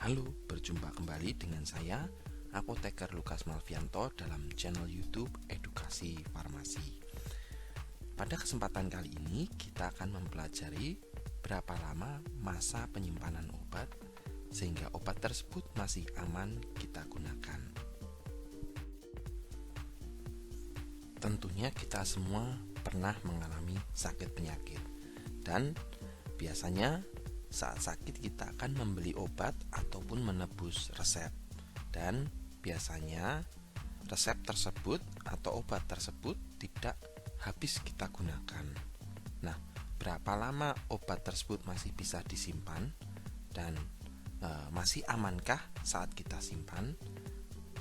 Halo, berjumpa kembali dengan saya, apoteker Lukas Malvianto dalam channel YouTube Edukasi Farmasi. Pada kesempatan kali ini, kita akan mempelajari berapa lama masa penyimpanan obat sehingga obat tersebut masih aman kita gunakan. Tentunya kita semua pernah mengalami sakit penyakit, dan biasanya saat sakit kita akan membeli obat ataupun menebus resep, dan biasanya resep tersebut atau obat tersebut tidak habis kita gunakan. Nah, berapa lama obat tersebut masih bisa disimpan dan masih amankah saat kita simpan?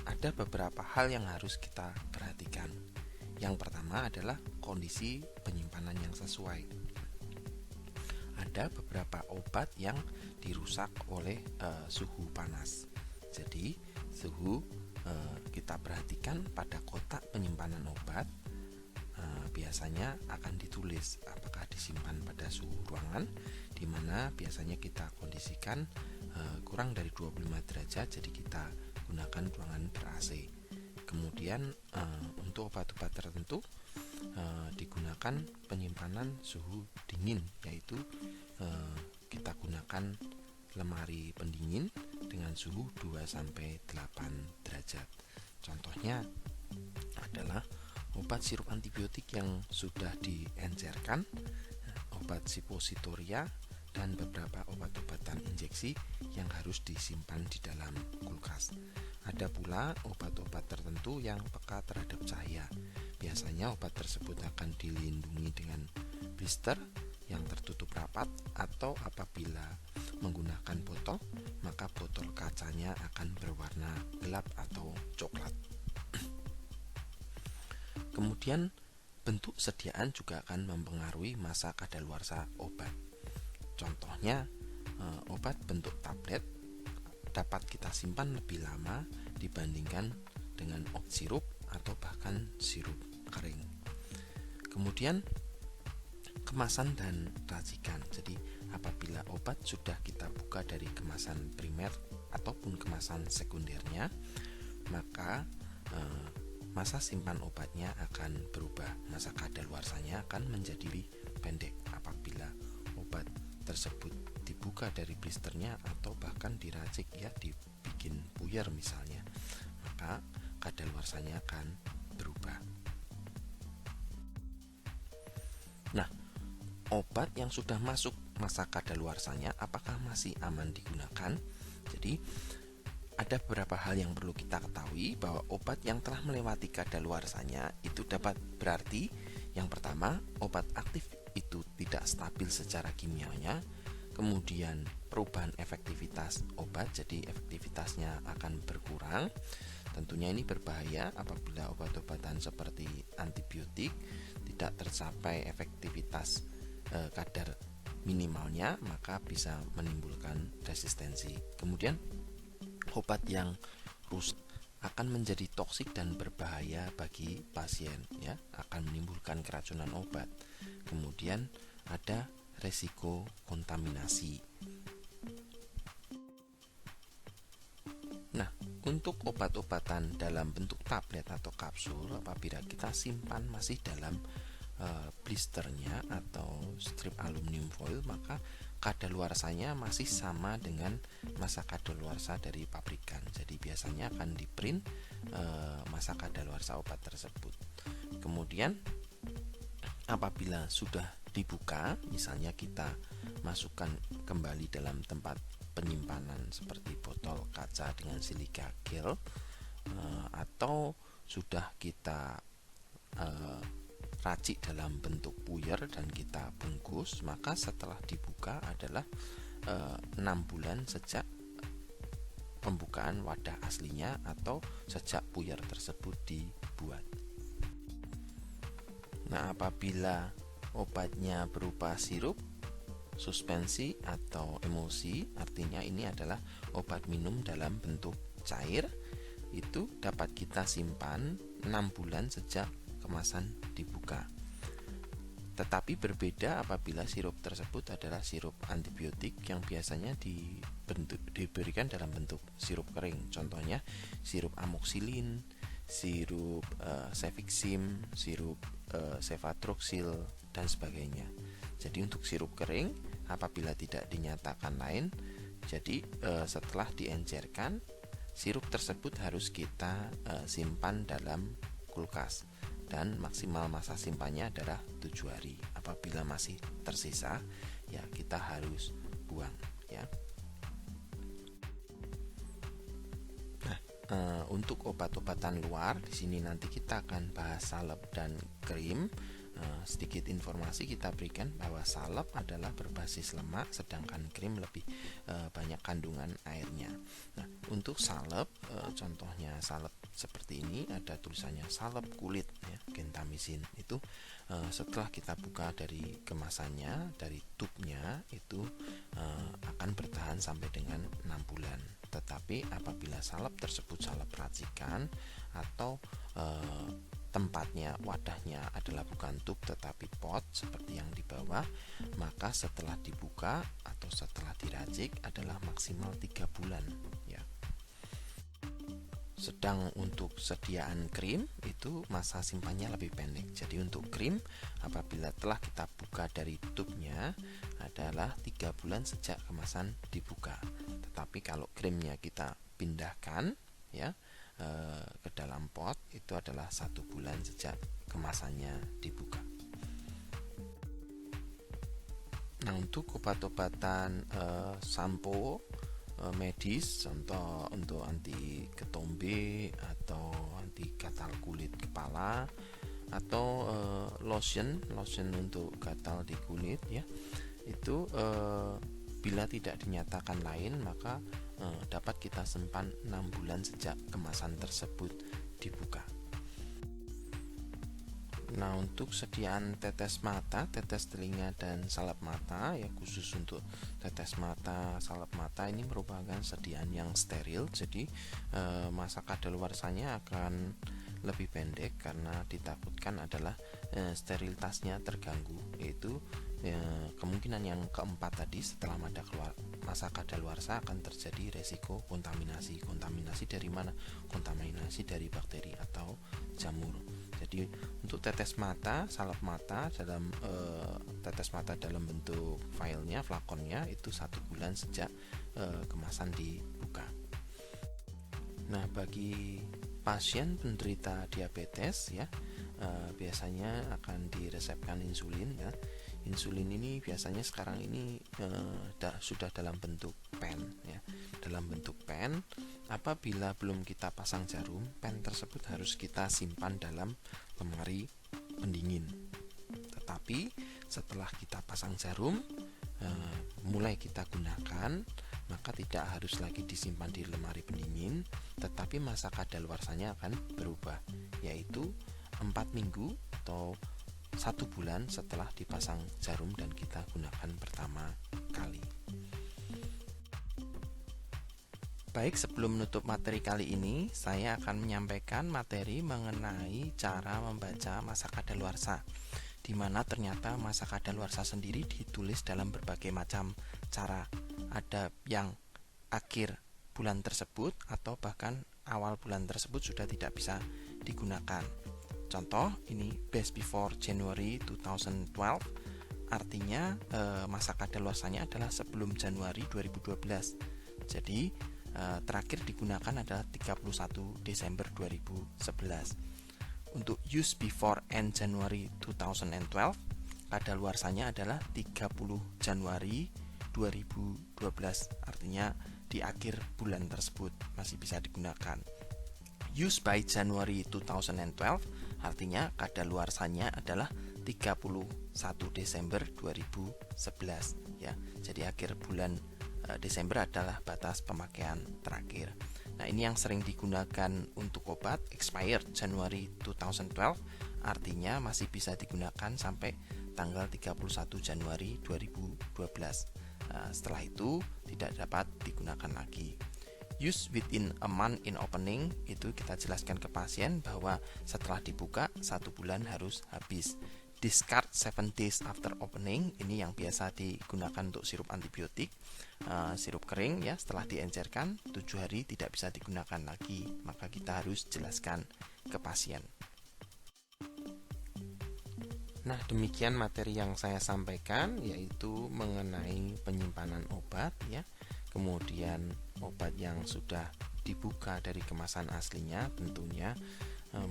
Ada beberapa hal yang harus kita perhatikan. Yang pertama adalah kondisi penyimpanan yang sesuai. Ada beberapa obat yang dirusak oleh suhu panas. Jadi suhu kita perhatikan pada kotak penyimpanan obat, biasanya akan ditulis apakah disimpan pada suhu ruangan, di mana biasanya kita kondisikan kurang dari 25 derajat, jadi kita gunakan ruangan ber-AC. Kemudian untuk obat-obat tertentu digunakan penyimpanan suhu dingin, yaitu kita gunakan lemari pendingin dengan suhu 2-8 derajat. Contohnya adalah obat sirup antibiotik yang sudah diencerkan, obat sipositoria, dan beberapa obat-obatan injeksi yang harus disimpan di dalam kulkas. Ada pula obat-obat tertentu yang peka terhadap cahaya. Biasanya obat tersebut akan dilindungi dengan blister yang tertutup rapat, atau apabila menggunakan botol, maka botol kacanya akan berwarna gelap atau coklat. Kemudian bentuk sediaan juga akan mempengaruhi masa kadaluarsa obat. Contohnya, obat bentuk tablet dapat kita simpan lebih lama dibandingkan dengan obat sirup atau bahkan sirup kering. Kemudian kemasan dan racikan. Jadi apabila obat sudah kita buka dari kemasan primer ataupun kemasan sekundernya, maka masa simpan obatnya akan berubah. Masa kadaluarsanya akan menjadi lebih pendek apabila obat tersebut dibuka dari blisternya atau bahkan diracik, ya, dibikin puyer misalnya, maka kadaluarsanya akan berubah. Nah, obat yang sudah masuk masa kadaluarsanya apakah masih aman digunakan? Jadi ada beberapa hal yang perlu kita ketahui bahwa obat yang telah melewati kadaluarsanya itu dapat berarti yang pertama, obat aktif itu tidak stabil secara kimianya. Kemudian perubahan efektivitas obat, jadi efektivitasnya akan berkurang. Tentunya ini berbahaya apabila obat-obatan seperti antibiotik tidak tercapai efektivitas kadar minimalnya, maka bisa menimbulkan resistensi. Kemudian obat yang rusak akan menjadi toksik dan berbahaya bagi pasien, ya, akan menimbulkan keracunan obat. Kemudian ada resiko kontaminasi. Nah, untuk obat-obatan dalam bentuk tablet atau kapsul, apabila kita simpan masih dalam blisternya atau strip aluminium foil, maka kadaluarsanya masih sama dengan masa kadaluarsa dari pabrikan. Jadi biasanya akan diprint masa kadaluarsa obat tersebut. Kemudian apabila sudah dibuka, misalnya kita masukkan kembali dalam tempat penyimpanan seperti botol kaca dengan silika gel, atau sudah kita racik dalam bentuk puyer dan kita bungkus, maka setelah dibuka adalah 6 bulan sejak pembukaan wadah aslinya atau sejak puyer tersebut dibuat. Nah, apabila obatnya berupa sirup, suspensi atau emulsi, artinya ini adalah obat minum dalam bentuk cair, itu dapat kita simpan 6 bulan sejak kemasan dibuka. Tetapi berbeda apabila sirup tersebut adalah sirup antibiotik yang biasanya diberikan dalam bentuk sirup kering. Contohnya sirup amoksilin, sirup cefixim, sirup cefatroxil dan sebagainya. Jadi untuk sirup kering apabila tidak dinyatakan lain, jadi setelah diencerkan, sirup tersebut harus kita simpan dalam kulkas dan maksimal masa simpannya adalah 7 hari. Apabila masih tersisa, ya kita harus buang, ya. Nah, untuk obat-obatan luar di sini nanti kita akan bahas salep dan krim. Sedikit informasi kita berikan bahwa salep adalah berbasis lemak, sedangkan krim lebih banyak kandungan airnya. Nah, untuk salep, contohnya salep seperti ini, ada tulisannya salep kulit, ya, gentamicin. Itu setelah kita buka dari kemasannya, dari tubnya, itu akan bertahan sampai dengan 6 bulan. Tetapi apabila salep tersebut salep racikan atau tempatnya, wadahnya adalah bukan tub tetapi pot seperti yang di bawah, maka setelah dibuka atau setelah diracik adalah maksimal 3 bulan, ya. Sedang untuk sediaan krim itu masa simpannya lebih pendek. Jadi untuk krim apabila telah kita buka dari tubnya adalah 3 bulan sejak kemasan dibuka. Tetapi kalau krimnya kita pindahkan, ya, ke dalam pot itu adalah 1 bulan sejak kemasannya dibuka. Nah, untuk obat-obatan sampo medis, contoh untuk anti ketombe atau anti gatal kulit kepala, atau lotion untuk gatal di kulit, ya, itu bila tidak dinyatakan lain maka dapat kita simpan 6 bulan sejak kemasan tersebut dibuka. Nah, untuk sediaan tetes mata, tetes telinga dan salep mata, ya, khusus untuk tetes mata, salep mata ini merupakan sediaan yang steril. Jadi masa kadaluarsanya akan lebih pendek karena ditakutkan adalah sterilitasnya terganggu, yaitu kemungkinan yang keempat tadi, setelah masa kadaluarsa akan terjadi resiko kontaminasi. Kontaminasi dari mana? Kontaminasi dari bakteri atau jamur. Jadi untuk tetes mata, salep mata dalam tetes mata dalam bentuk filenya, flakonnya itu 1 bulan sejak kemasan dibuka. Nah, bagi pasien penderita diabetes, ya, biasanya akan diresepkan insulin, ya. Insulin ini biasanya sekarang ini sudah dalam bentuk pen, ya. Dalam bentuk pen, apabila belum kita pasang jarum, pen tersebut harus kita simpan dalam lemari pendingin. Tetapi setelah kita pasang jarum, mulai kita gunakan, maka tidak harus lagi disimpan di lemari pendingin, tetapi masa kadaluarsanya akan berubah, yaitu 4 minggu atau 1 bulan setelah dipasang jarum dan kita gunakan pertama kali. Baik, sebelum menutup materi kali ini, saya akan menyampaikan materi mengenai cara membaca masa kadaluarsa, di mana ternyata masa kadaluarsa sendiri ditulis dalam berbagai macam cara. Ada yang akhir bulan tersebut atau bahkan awal bulan tersebut sudah tidak bisa digunakan. Contoh, ini best before January 2012, artinya masa kadaluarsanya adalah sebelum Januari 2012. Jadi terakhir digunakan adalah 31 Desember 2011. Untuk use before end January 2012, kadaluarsanya adalah 30 Januari 2012, artinya di akhir bulan tersebut masih bisa digunakan. Use by January 2012, artinya kadaluarsanya adalah 31 Desember 2011, ya. Jadi akhir bulan Desember adalah batas pemakaian terakhir. Nah, ini yang sering digunakan untuk obat expired January 2012, artinya masih bisa digunakan sampai tanggal 31 Januari 2012. Setelah itu tidak dapat digunakan lagi. Use within a month in opening, itu kita jelaskan ke pasien bahwa setelah dibuka 1 bulan harus habis. discard 7 days after opening. Ini yang biasa digunakan untuk sirup antibiotik, sirup kering ya. Setelah diencerkan 7 hari tidak bisa digunakan lagi, maka kita harus jelaskan ke pasien. Nah, demikian materi yang saya sampaikan, yaitu mengenai penyimpanan obat ya. Kemudian obat yang sudah dibuka dari kemasan aslinya, tentunya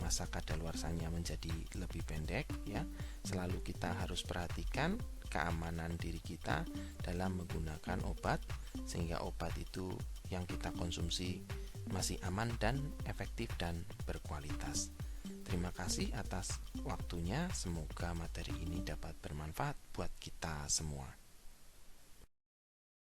masa kadaluarsanya menjadi lebih pendek ya. Selalu kita harus perhatikan keamanan diri kita dalam menggunakan obat, sehingga obat itu yang kita konsumsi masih aman dan efektif dan berkualitas. Terima kasih atas waktunya. Semoga materi ini dapat bermanfaat buat kita semua.